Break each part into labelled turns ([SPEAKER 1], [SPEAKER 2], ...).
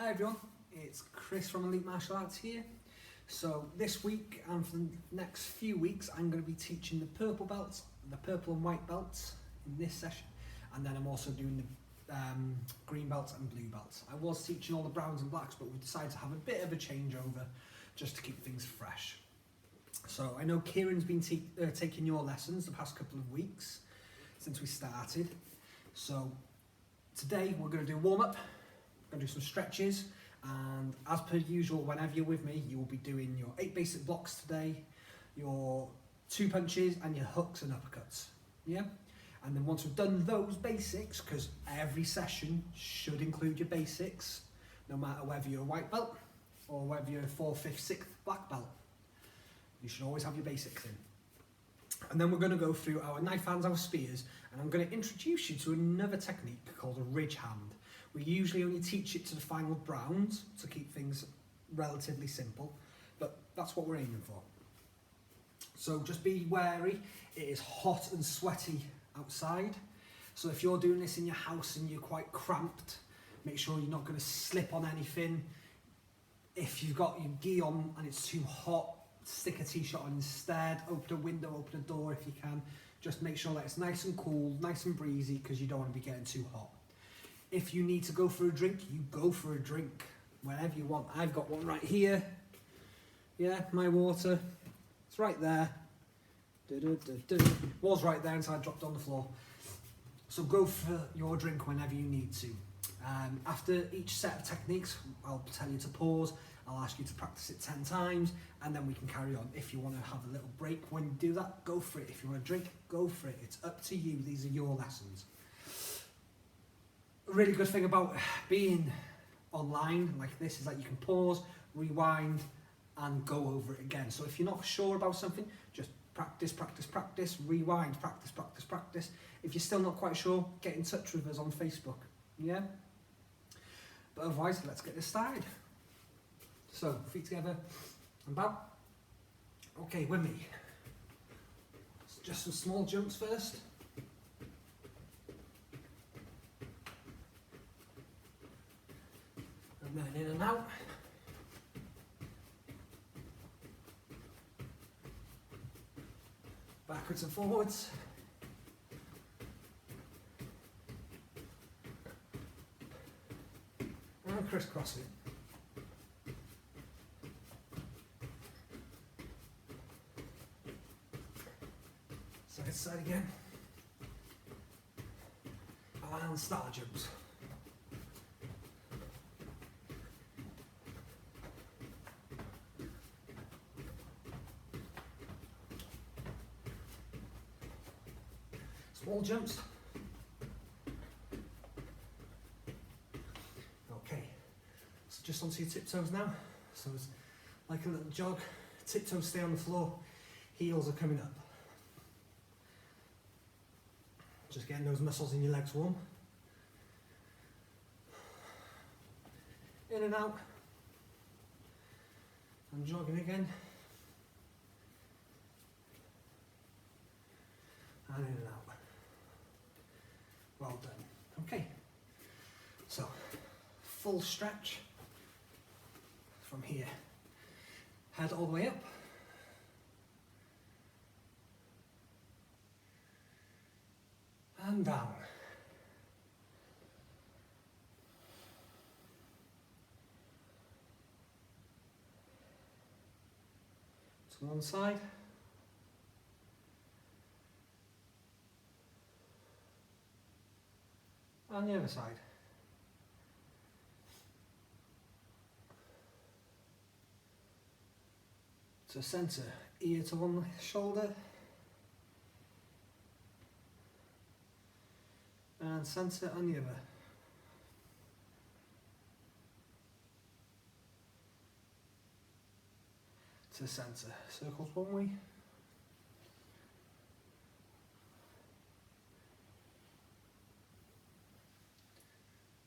[SPEAKER 1] Hi everyone, it's Chris from Elite Martial Arts here. So this week and for the next few weeks I'm going to be teaching the purple belts, the purple and white belts in this session, and then I'm also doing the green belts and blue belts. I was teaching all the browns and blacks, but we decided to have a bit of a changeover just to keep things fresh. So I know Kieran's been taking your lessons the past couple of weeks since we started. So today we're going to do a warm-up. We're going to do some stretches, and as per usual, whenever you're with me, you will be doing your 8 basic blocks today, your 2 punches and your hooks and uppercuts, yeah? And then once we've done those basics, because every session should include your basics, no matter whether you're a white belt or whether you're a 4th, 5th, 6th black belt, you should always have your basics in. And then we're going to go through our knife hands, our spears, and I'm going to introduce you to another technique called a ridge hand. We usually only teach it to the final browns to keep things relatively simple, but that's what we're aiming for. So just be wary, it is hot and sweaty outside. So if you're doing this in your house and you're quite cramped, make sure you're not going to slip on anything. If you've got your gi on and it's too hot, stick a t-shirt on instead, open a window, open a door if you can. Just make sure that it's nice and cool, nice and breezy, because you don't want to be getting too hot. If you need to go for a drink, you go for a drink whenever you want. I've got one right here. Yeah, my water. It's right there. Was right there until I dropped on the floor. So go for your drink whenever you need to. After each set of techniques, I'll tell you to pause. I'll ask you to practice it 10 times, and then we can carry on. If you want to have a little break when you do that, go for it. If you want to drink, go for it. It's up to you. These are your lessons. A really good thing about being online like this is that you can pause, rewind, and go over it again. So if you're not sure about something, just practice, practice, practice, rewind, practice, practice, practice. If you're still not quite sure, get in touch with us on Facebook, yeah? But otherwise, let's get this started. So, feet together and bow. Okay, with me. Just some small jumps first. And then in and out. Backwards and forwards. And crisscrossing. Side to side again. And star jumps. Small jumps. Okay, so just onto your tiptoes now. So it's like a little jog. Tiptoes stay on the floor, heels are coming up. Just getting those muscles in your legs warm. In and out. And jogging again. And in and out. Well done. Okay, so full stretch from here. Head all the way up. And down. To one side. And the other side. So centre, ear to one shoulder. And centre and the other. To centre. Circles one way.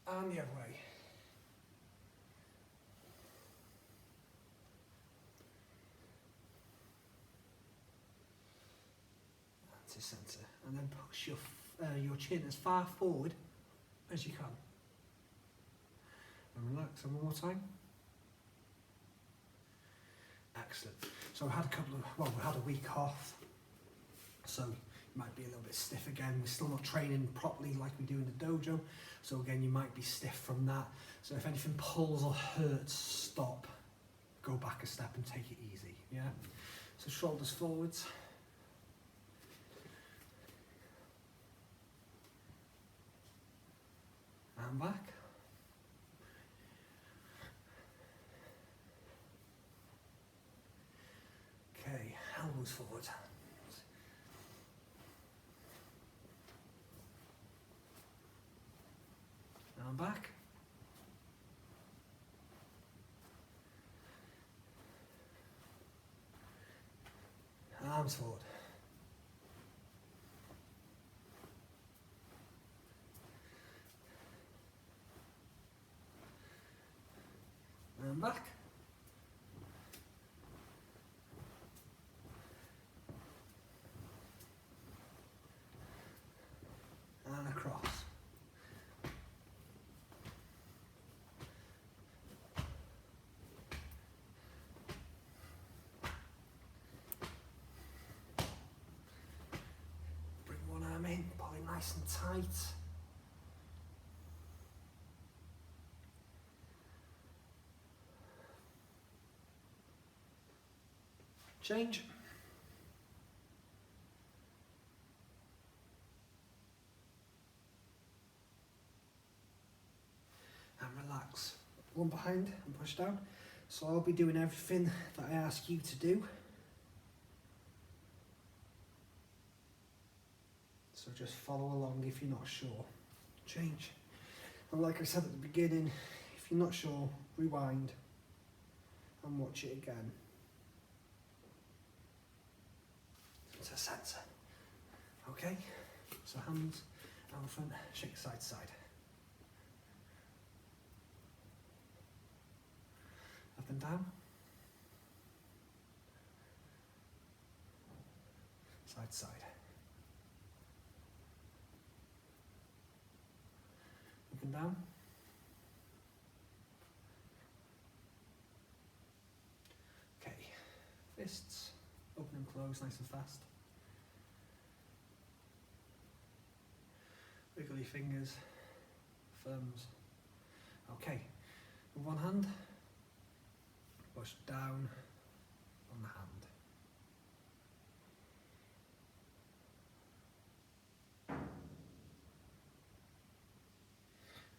[SPEAKER 1] And the other way. And to centre. And then push your chin as far forward as you can. and relax. And one more time. Excellent. So we had a week off, so you might be a little bit stiff again. We're still not training properly like we do in the dojo, so again you might be stiff from that. So if anything pulls or hurts, stop, go back a step and take it easy. Yeah. So shoulders forwards. And back. Okay, elbows forward. And back. Arms forward. And back. And across. Bring one arm in, pull it nice and tight. Change. And relax. One behind and push down. So I'll be doing everything that I ask you to do. So just follow along if you're not sure. Change. And like I said at the beginning, if you're not sure, rewind and watch it again. To centre. Okay? So hands out front, shake side to side. Up and down. Side to side. Up and down. Okay. Fists open and close nice and fast. Wiggle your fingers, thumbs. Okay. With one hand, push down on the hand.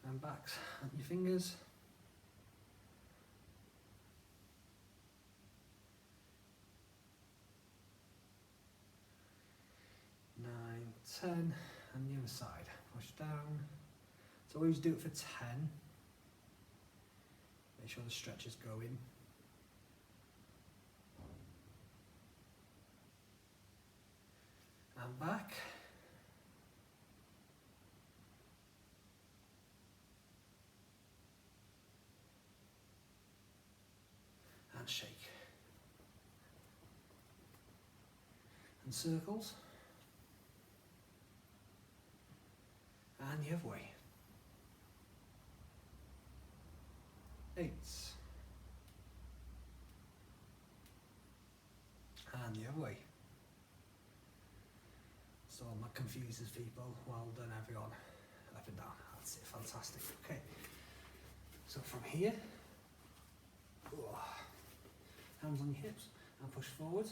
[SPEAKER 1] And back on your fingers. Nine, 10, and the other side. Push down. So always do it for 10. Make sure the stretch is going. And back. And shake. And circles. And the other way. 8. And the other way. So I'm not confuses people. Well done everyone. Up and down. That's it. Fantastic. Okay. So from here, hands on your hips and push forward.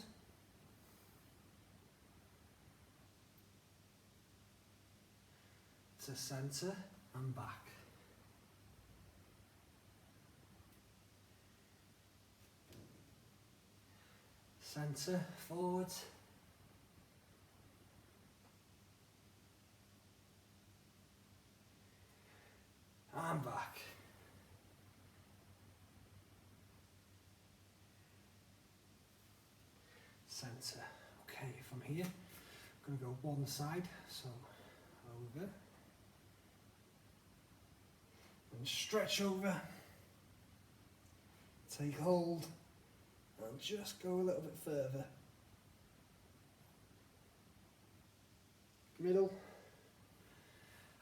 [SPEAKER 1] To centre and back. Centre, forward. And back. Centre. Okay, from here, I'm going to go one side, so over. And stretch over. Take hold. And just go a little bit further. Middle.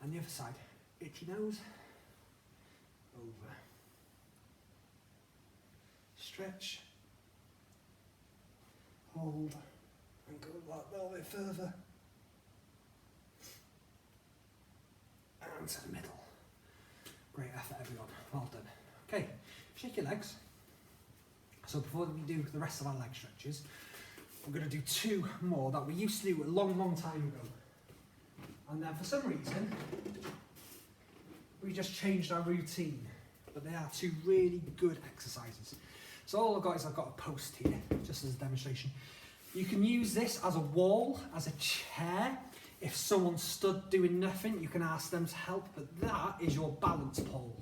[SPEAKER 1] And the other side. Itchy nose. Over. stretch, hold, and go that little bit further, and to the middle. Great effort, everyone. Well done. Okay, shake your legs. So before we do the rest of our leg stretches, we're going to do 2 more that we used to do a long, long time ago. And then for some reason, we just changed our routine. But they are 2 really good exercises. So all I've got is I've got a post here, just as a demonstration. You can use this as a wall, as a chair. If someone stood doing nothing, you can ask them to help, but that is your balance pole,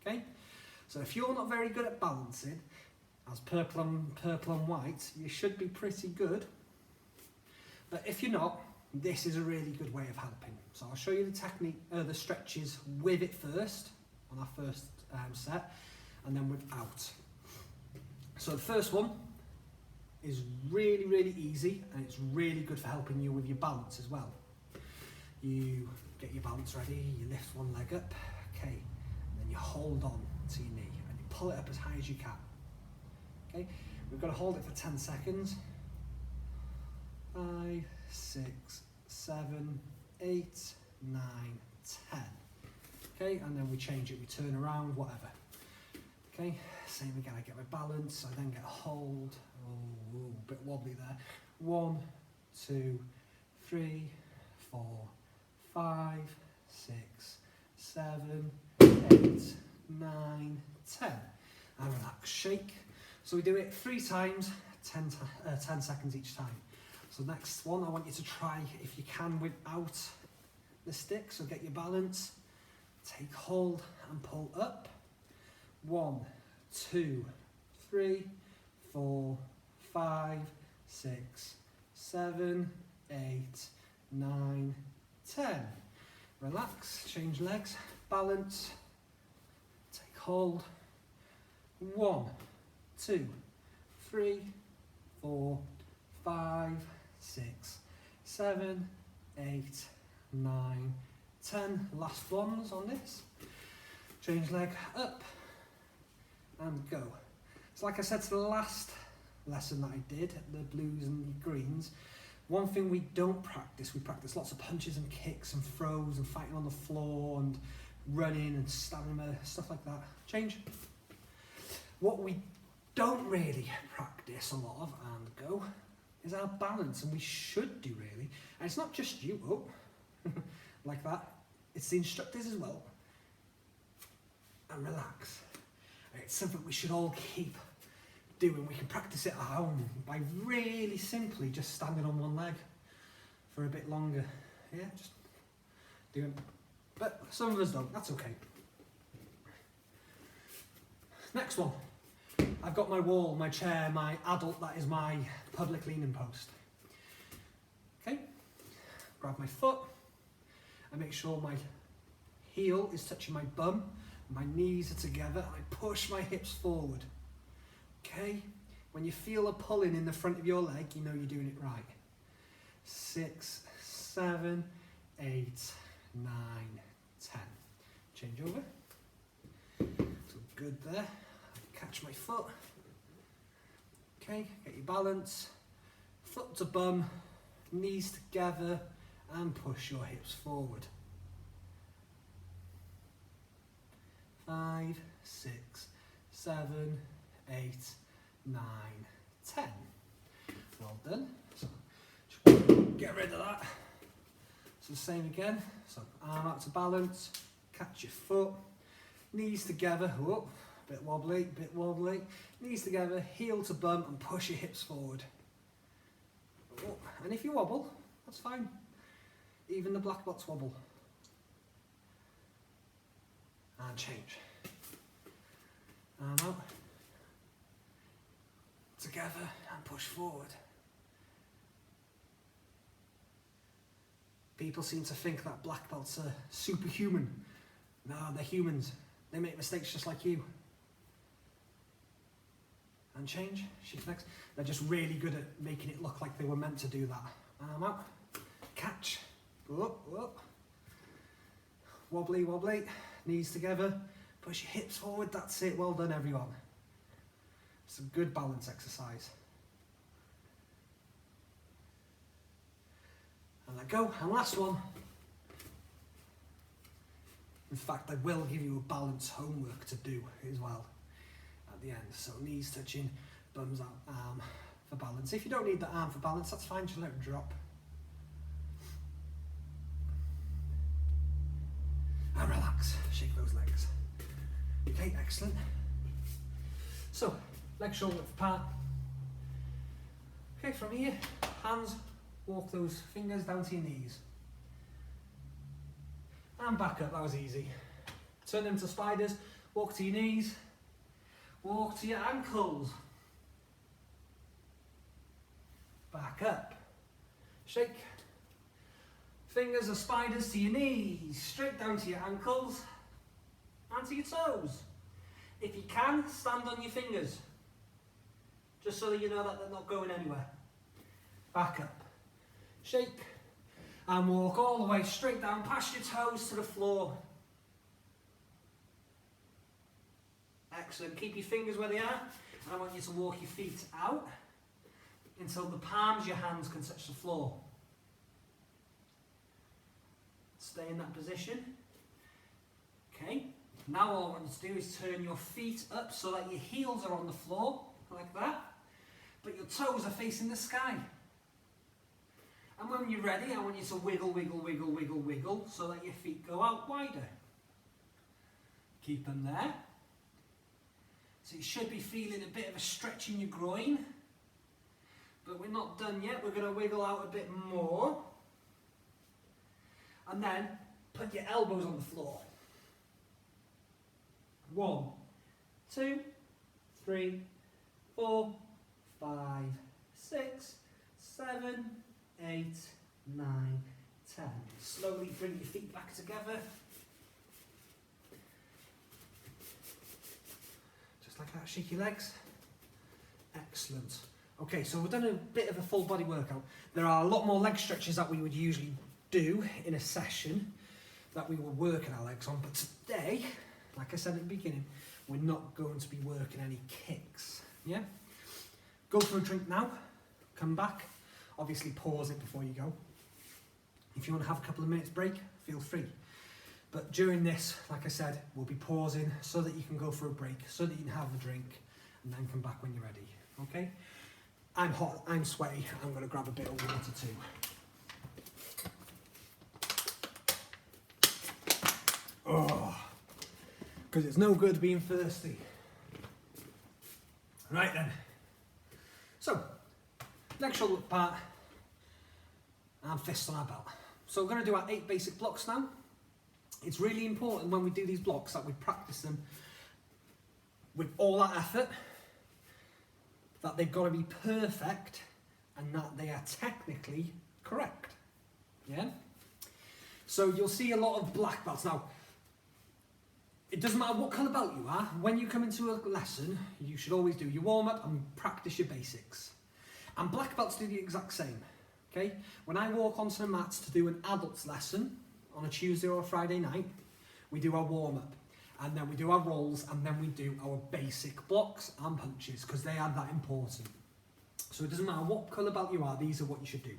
[SPEAKER 1] okay? So if you're not very good at balancing, as purple and white, you should be pretty good. But if you're not, this is a really good way of helping. So I'll show you the technique, the stretches with it first, on our first set, and then without. So the first one is really, really easy, and it's really good for helping you with your balance as well. You get your balance ready, you lift one leg up, okay, and then you hold on to your knee, and you pull it up as high as you can. Okay, we've got to hold it for 10 seconds. 5, 6, 7, 8, 9, 10. Okay, and then we change it, we turn around, whatever. Okay, same again, I get my balance, I then get a hold. Oh, a bit wobbly there. 1, 2, 3, 4, 5, 6, 7, 8, 9, 10. And relax, shake. So we do it 3 times, 10 seconds each time. So next one, I want you to try, if you can, without the stick. So get your balance, take hold and pull up. 1, 2, 3, 4, 5, 6, 7, 8, 9, 10. Relax, change legs, balance, take hold. 1, 2, 3, 4, 5, 6, 7, 8, 9, 10. Last ones on this. Change leg up and go. So like I said to the last lesson that I did, the blues and the greens, one thing we don't practice, we practice lots of punches and kicks and throws and fighting on the floor and running and stamina, stuff like that. Change. What we don't really practice a lot of, and go, is our balance, and we should do really. And it's not just you, like that, it's the instructors as well. And relax. It's something we should all keep doing. We can practice it at home by really simply just standing on one leg for a bit longer. Yeah, just doing it. But some of us don't, that's okay. Next one. I've got my wall, my chair, my adult, that is my public leaning post. Okay, grab my foot and make sure my heel is touching my bum, my knees are together, and I push my hips forward. Okay, when you feel a pulling in the front of your leg, you know you're doing it right. 6, 7, 8, 9, 10. Change over. So good there. Catch my foot. Okay, get your balance. Foot to bum, knees together, and push your hips forward. 5, 6, 7, 8, 9, 10. Well done. So just get rid of that. So same again. So arm out to balance, catch your foot, knees together. Whoa, bit wobbly, knees together, heel to bum, and push your hips forward. Oh, and if you wobble, that's fine. Even the black belts wobble. And change. Arm out. Together and push forward. People seem to think that black belts are superhuman. No, they're humans. They make mistakes just like you. And change, shift legs. They're just really good at making it look like they were meant to do that. Arm out, catch, go up, go up. Wobbly, wobbly, knees together, push your hips forward, that's it, well done everyone. It's a good balance exercise. And let go. And last one. In fact, I will give you a balance homework to do as well at the end. So knees touching, bums out, arm for balance. If you don't need the arm for balance, that's fine, just let it drop. And relax, shake those legs. Okay, excellent. So, legs shoulder width apart. Okay, from here, hands, walk those fingers down to your knees. And back up, that was easy. Turn them to spiders, walk to your knees, walk to your ankles. Back up. Shake. Fingers are spiders to your knees, straight down to your ankles and to your toes. If you can, stand on your fingers, just so that you know that they're not going anywhere. Back up. Shake. And walk all the way straight down past your toes to the floor. Excellent. Keep your fingers where they are. And I want you to walk your feet out until the palms of your hands can touch the floor. Stay in that position. Okay. Now all I want you to do is turn your feet up so that your heels are on the floor, like that. But your toes are facing the sky. And when you're ready, I want you to wiggle, wiggle, wiggle, wiggle, wiggle, so that your feet go out wider. Keep them there. So you should be feeling a bit of a stretch in your groin. But we're not done yet. We're going to wiggle out a bit more. And then put your elbows on the floor. 1, 2, 3, 4, 5, 6, 7, 8, 9, 10. Slowly bring your feet back together. Just like that, shake your legs. Excellent. Okay, so we've done a bit of a full body workout. There are a lot more leg stretches that we would usually do in a session that we were working our legs on, but today, like I said at the beginning, we're not going to be working any kicks. Yeah? Go for a drink now, come back. Obviously pause it before you go. If you want to have a couple of minutes break, feel free. But during this, like I said, we'll be pausing so that you can go for a break, so that you can have a drink, and then come back when you're ready. Okay? I'm hot, I'm sweaty, I'm going to grab a bit of water too. Oh, because it's no good being thirsty. Right then. So, leg shoulder apart and fists on our belt. So we're going to do our 8 basic blocks now. It's really important when we do these blocks that we practice them with all that effort, that they've got to be perfect and that they are technically correct. Yeah? So you'll see a lot of black belts. Now, it doesn't matter what colour belt you are, when you come into a lesson, you should always do your warm-up and practice your basics. And black belts do the exact same. Okay? When I walk onto the mats to do an adults lesson on a Tuesday or a Friday night, we do our warm-up, and then we do our rolls, and then we do our basic blocks and punches, because they are that important. So it doesn't matter what colour belt you are, these are what you should do.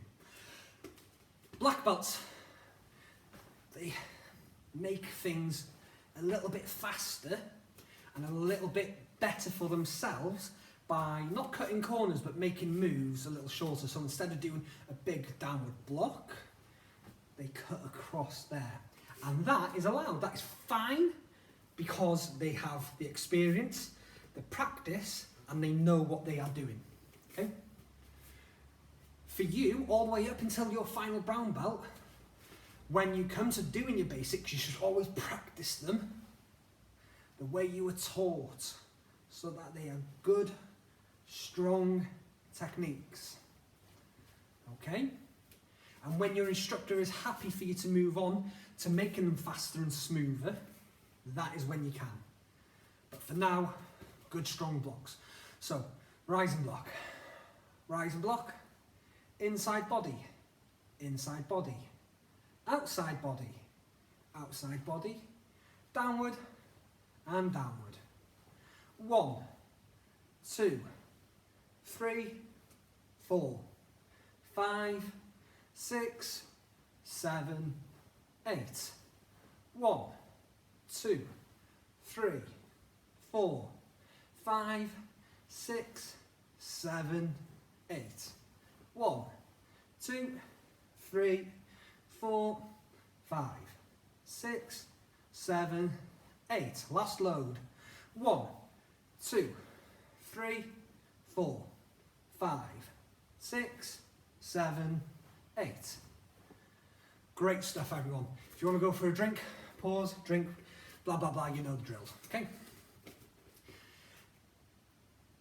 [SPEAKER 1] Black belts, they make things a little bit faster and a little bit better for themselves by not cutting corners but making moves a little shorter. So instead of doing a big downward block, they cut across there. And that is allowed, that is fine, because they have the experience, the practice, and they know what they are doing. Okay? For you, all the way up until your final brown belt, when you come to doing your basics, you should always practice them the way you were taught, so that they are good, strong techniques. Okay? And when your instructor is happy for you to move on to making them faster and smoother, that is when you can. But for now, good strong blocks. So, rising block, inside body, outside body, downward and downward. 1, 2, 3, 4, 5, 6, 7, 8. 1, 2, 3, 4, 5, 6, 7, 8. 1, 2, 3, 4, 5, 6, 7, 8. Last load. 1, 2, 3, 4, 5, 6, 7, 8. Great stuff, everyone. If you want to go for a drink, pause, drink, blah, blah, blah, you know the drill, okay?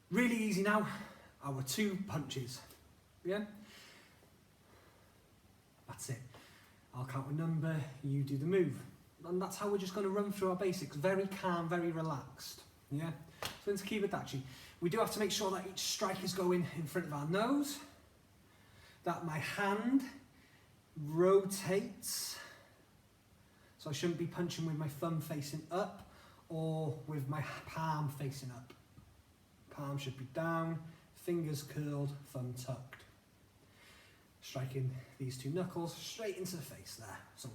[SPEAKER 1] Really easy now, our 2 punches, yeah? That's it. I'll count a number, you do the move. And that's how we're just going to run through our basics. Very calm, very relaxed, yeah? So into Kibadachi, we do have to make sure that each strike is going in front of our nose, that my hand rotates, so I shouldn't be punching with my thumb facing up or with my palm facing up. Palm should be down, fingers curled, thumb tucked. Striking these 2 knuckles straight into the face there, so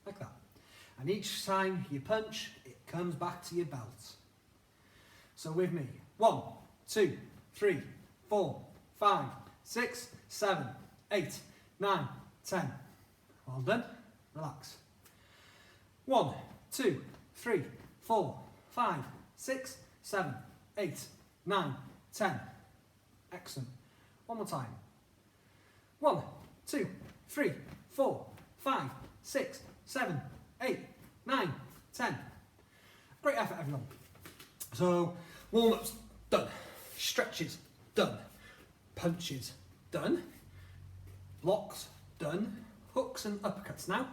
[SPEAKER 1] like that. And each time you punch, it comes back to your belt. So with me, 1, 2, 3, 4, 5, 6, 7, 8, 9, 10. Well done. Relax. 1, 2, 3, 4, 5, 6, 7, 8, 9, 10. Excellent. One more time. 1, 2, 3, 4, 5, 6, 7, 8, 9, 10. Great effort, everyone. So, warm-ups done. Stretches done. Punches done. Blocks done. Hooks and uppercuts now.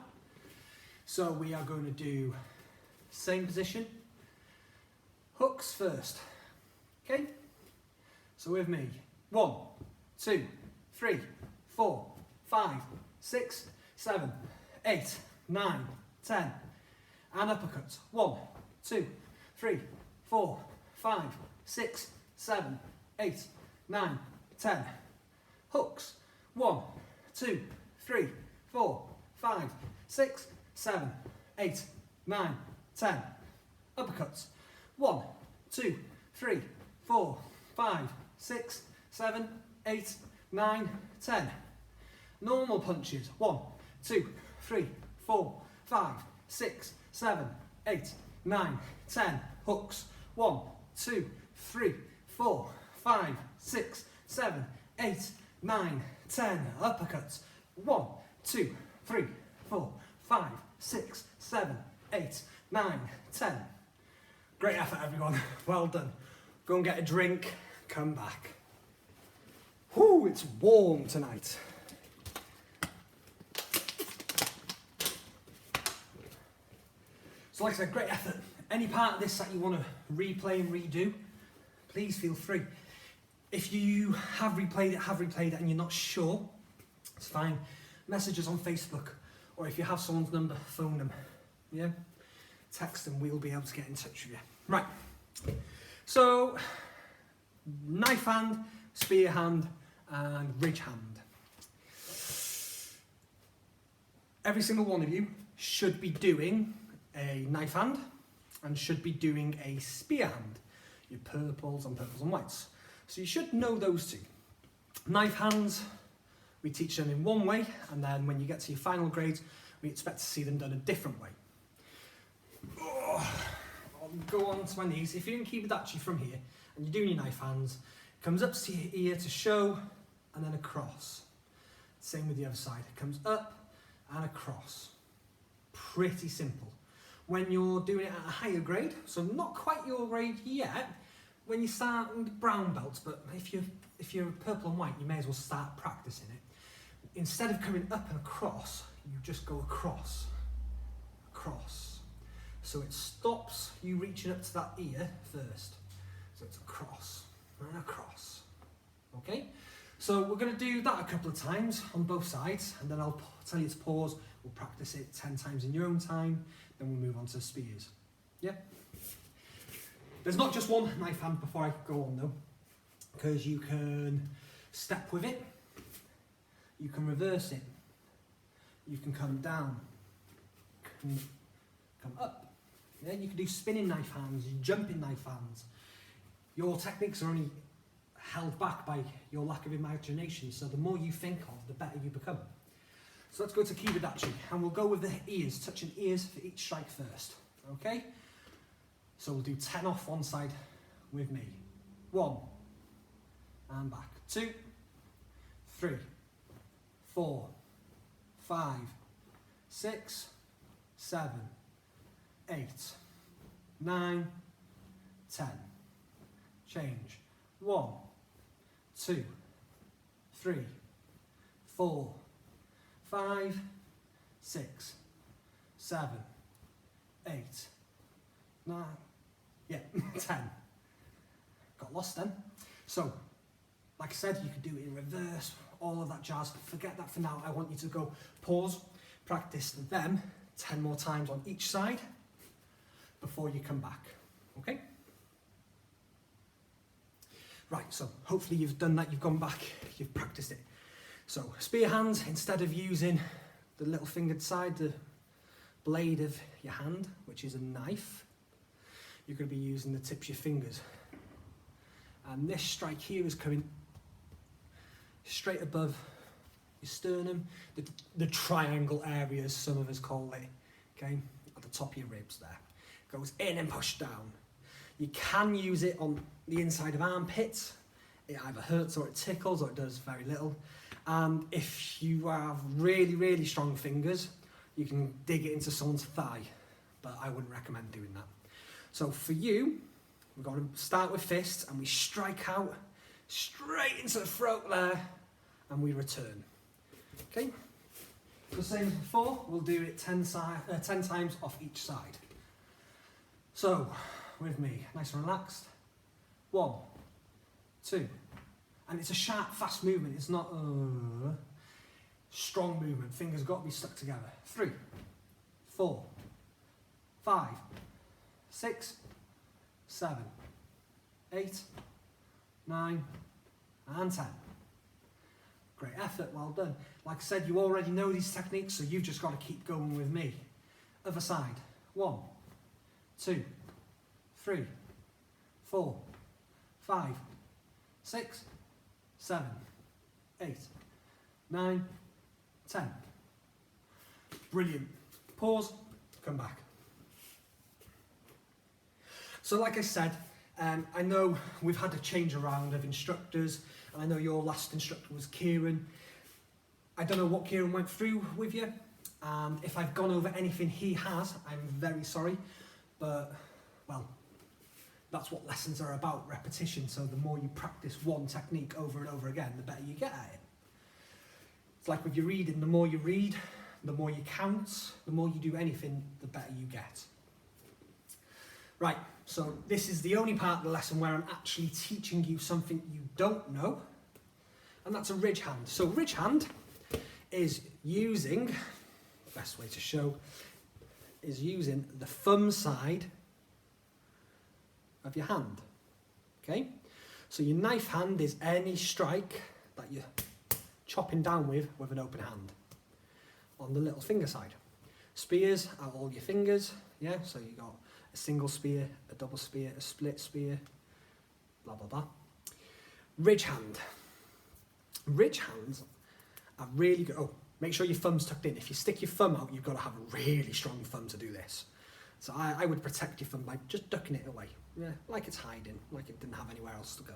[SPEAKER 1] So we are going to do same position. Hooks first. Okay? So with me. 1, 2, 3, 4, 5, 6, 7, 8, 9, 10. And uppercuts. 1, 2, 3, 4, 5, 6, 7, 8, 9, 10. Hooks. 1, 2, 3, 4, 5, 6, 7, 8, 9, 10. Uppercuts. 1, 2, 3, 4, 5, 6, 7, 8, 9, 10. Normal punches. 1, 2, 3, 4, 5, 6, 7, 8, 9, 10. Hooks. 1, 2, 3, 4, 5, 6, 7, 8, 9, 10. Uppercuts. 1, 2, 3, 4, 5, 6, 7, 8, 9, 10. Great effort, everyone. Well done. Go and get a drink, come back. Whew, it's warm tonight. So like I said, great effort. Any part of this that you want to replay and redo, please feel free. If you have replayed it and you're not sure, it's fine. Message us on Facebook, or if you have someone's number, phone them. Yeah? Text them, we'll be able to get in touch with you. Right. So, knife hand, spear hand, and ridge hand. Every single one of you should be doing a knife hand and should be doing a spear hand. Your purples and whites. So you should know those 2. Knife hands, we teach them in one way, and then when you get to your final grades, we expect to see them done a different way. I'll go on to my knees. If you're in Kibadachi from here, and you're doing your knife hands, it comes up to your ear to show, and then across. Same with the other side. It comes up and across. Pretty simple. When you're doing it at a higher grade, so not quite your grade yet, when you start with brown belts, but if you're purple and white, you may as well start practicing it. Instead of coming up and across, you just go across. So it stops you reaching up to that ear first. So it's across and across. Okay? So we're going to do that a couple of times on both sides, and then I'll tell you to pause. We'll practice it 10 times in your own time, then we'll move on to spears. Yeah? There's not just one knife hand before I go on though, because you can step with it, you can reverse it, you can come down, come up. Yeah, you can do spinning knife hands, jumping knife hands. Your techniques are only held back by your lack of imagination, so the more you think of, the better you become. So let's go to Kibidachi, and we'll go with the ears, touching ears for each strike first, okay? So we'll do 10 off one side with me. 1, and back. 2, 3, 4, 5, 6, 7, 8, 9, 10. Change. 1, 2, 3, 4, 5, 6, 7, 8, 9, yeah, 10. Got lost then. So, like I said, you could do it in reverse, all of that jazz. Forget that for now. I want you to go pause, practice them 10 more times on each side before you come back, okay? Right, so hopefully you've done that, you've gone back, you've practiced it. So, spear hands, instead of using the little fingered side, the blade of your hand, which is a knife, you're going to be using the tips of your fingers. And this strike here is coming straight above your sternum, the triangle area, as some of us call it, okay, at the top of your ribs there. Goes in and push down. You can use it on the inside of armpits. It either hurts or it tickles, or it does very little. And if you have really, really strong fingers, you can dig it into someone's thigh, but I wouldn't recommend doing that. So for you, we're going to start with fists, and we strike out straight into the throat there, and we return. Okay? The same as before, we'll do it 10 times off each side. So, with me, nice and relaxed. 1, 2, and it's a sharp, fast movement. It's not strong movement. Fingers got to be stuck together. 3, 4, 5, 6, 7, 8, 9, and 10. Great effort, well done. Like I said, you already know these techniques, so you've just got to keep going with me. Other side. 1, 2, 3, 4, 5, 6, 7, 8, 9, 10. Brilliant. Pause, come back. So like I said, I know we've had a change around of instructors, and I know your last instructor was Kieran. I don't know what Kieran went through with you, and if I've gone over anything he has, I'm very sorry, but, well, that's what lessons are about, repetition. So the more you practice one technique over and over again, the better you get at it. It's like with your reading, the more you read, the more you count, the more you do anything, the better you get. Right, so this is the only part of the lesson where I'm actually teaching you something you don't know, and that's a ridge hand. So ridge hand is using, the best way to show, is using the thumb side of your hand, okay? So your knife hand is any strike that you're chopping down with an open hand on the little finger side. Spears are all your fingers, yeah? So you got a single spear, a double spear, a split spear, blah, blah, blah. Ridge hand. Ridge hands are really good. Oh, make sure your thumb's tucked in. If you stick your thumb out, you've got to have a really strong thumb to do this. So I would protect your thumb by just ducking it away. Yeah, like it's hiding, like it didn't have anywhere else to go.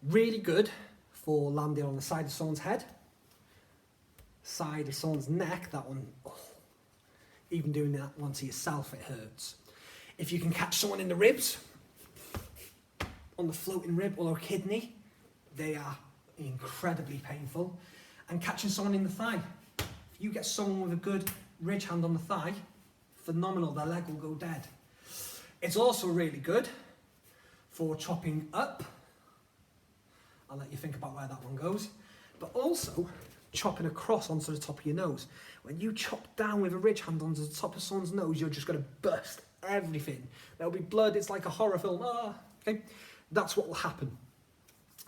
[SPEAKER 1] Really good for landing on the side of someone's head, side of someone's neck. That one, oh, even doing that one to yourself, it hurts. If you can catch someone in the ribs, on the floating rib or a kidney, they are incredibly painful. And catching someone in the thigh. If you get someone with a good ridge hand on the thigh, phenomenal, their leg will go dead. It's also really good for chopping up. I'll let you think about where that one goes. But also chopping across onto the top of your nose. When you chop down with a ridge hand onto the top of someone's nose, you're just going to burst everything. There'll be blood. It's like a horror film. Okay, that's what will happen.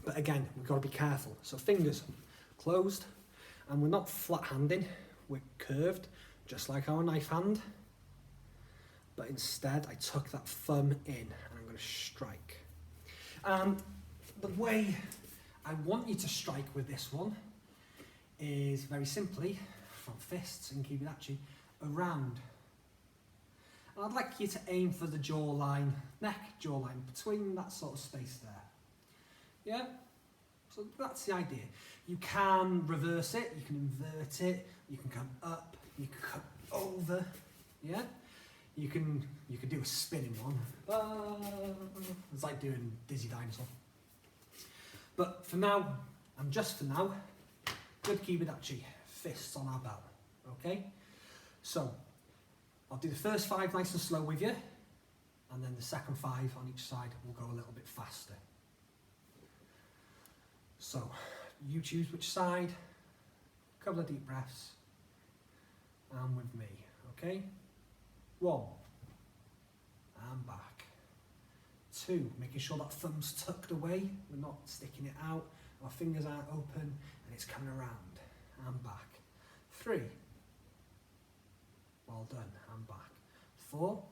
[SPEAKER 1] But again, we've got to be careful. So fingers closed, and we're not flat handing, we're curved, just like our knife hand. But instead, I tuck that thumb in, and I'm going to strike. And the way I want you to strike with this one is very simply from fists and kibidachi around. And I'd like you to aim for the jawline, neck, jawline, between that sort of space there. Yeah? So that's the idea. You can reverse it, you can invert it, you can come up, you can come over, yeah? You can do a spinning one. It's like doing Dizzy Dinosaur. But for now, and just for now, good kibidachi, fists on our belt, okay? So, I'll do the first 5 nice and slow with you, and then the second 5 on each side will go a little bit faster. So, you choose which side, a couple of deep breaths, and with me, okay? 1, and back. 2, making sure that thumb's tucked away, we're not sticking it out, our fingers aren't open, and it's coming around, and back. 3, well done, and back. 4,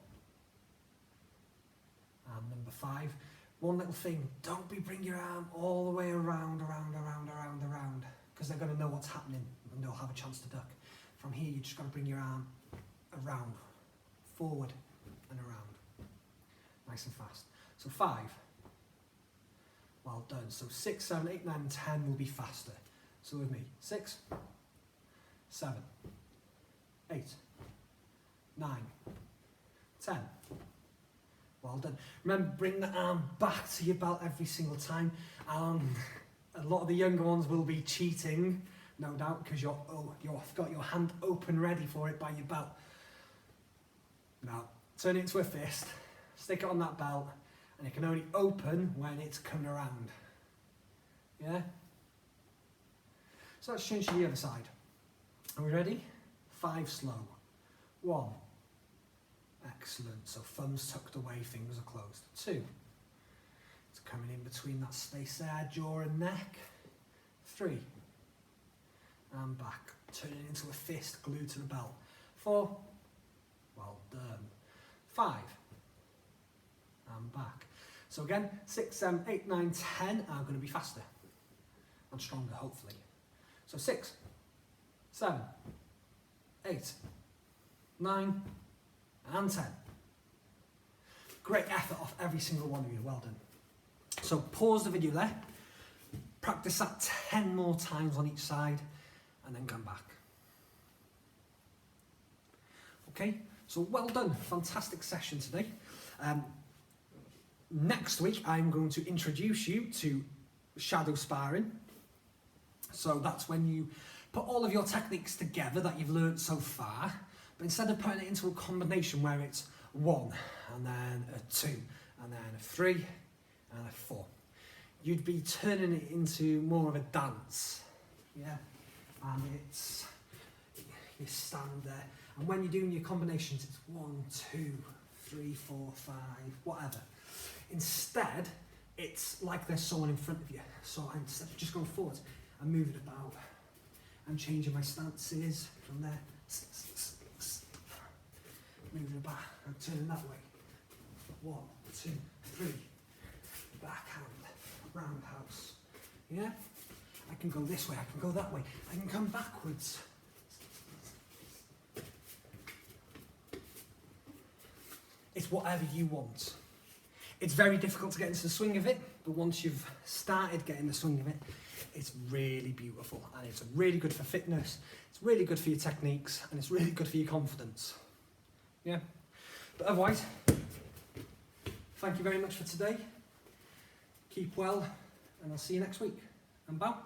[SPEAKER 1] and number 5, one little thing, don't bring your arm all the way around, because they're going to know what's happening, and they'll have a chance to duck. From here, you just got to bring your arm around, forward and around, nice and fast. So 5, well done. So 6, 7, 8, 9, and 10 will be faster. So with me, 6, 7, 8, 9, 10. Well done. Remember, bring the arm back to your belt every single time. A lot of the younger ones will be cheating, no doubt, because you've got your hand open ready for it by your belt. Now, turn it into a fist, stick it on that belt, and it can only open when it's coming around. Yeah? So let's change to the other side. Are we ready? 5 slow. 1. Excellent. So thumbs tucked away, fingers are closed. 2. It's coming in between that space there, jaw and neck. 3. And back. Turning it into a fist glued to the belt. 4. Well done. 5. And back. So again, 6, 7, 8, 9, 10 are going to be faster and stronger, hopefully. So 6, 7, 8, 9, and 10. Great effort off every single one of you, well done. So pause the video there, practice that 10 more times on each side, and then come back. Okay, so well done, fantastic session today. Next week I'm going to introduce you to shadow sparring. So that's when you put all of your techniques together that you've learned so far, but instead of putting it into a combination where it's 1 and then a 2 and then a 3 and a 4, you'd be turning it into more of a dance. Yeah, and it's, you stand there, and when you're doing your combinations, it's 1, 2, 3, 4, 5, whatever. Instead, it's like there's someone in front of you. So instead of just going forward, I'm moving about. I'm changing my stances from there. Moving back, I'm turning that way. 1, 2, 3. Backhand, roundhouse. Yeah? I can go this way, I can go that way. I can come backwards. It's whatever you want. It's very difficult to get into the swing of it, but once you've started getting the swing of it, it's really beautiful, and it's really good for fitness, it's really good for your techniques, and it's really good for your confidence. Yeah? But otherwise, thank you very much for today. Keep well, and I'll see you next week. And bow.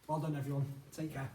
[SPEAKER 1] Well done, everyone. Take care.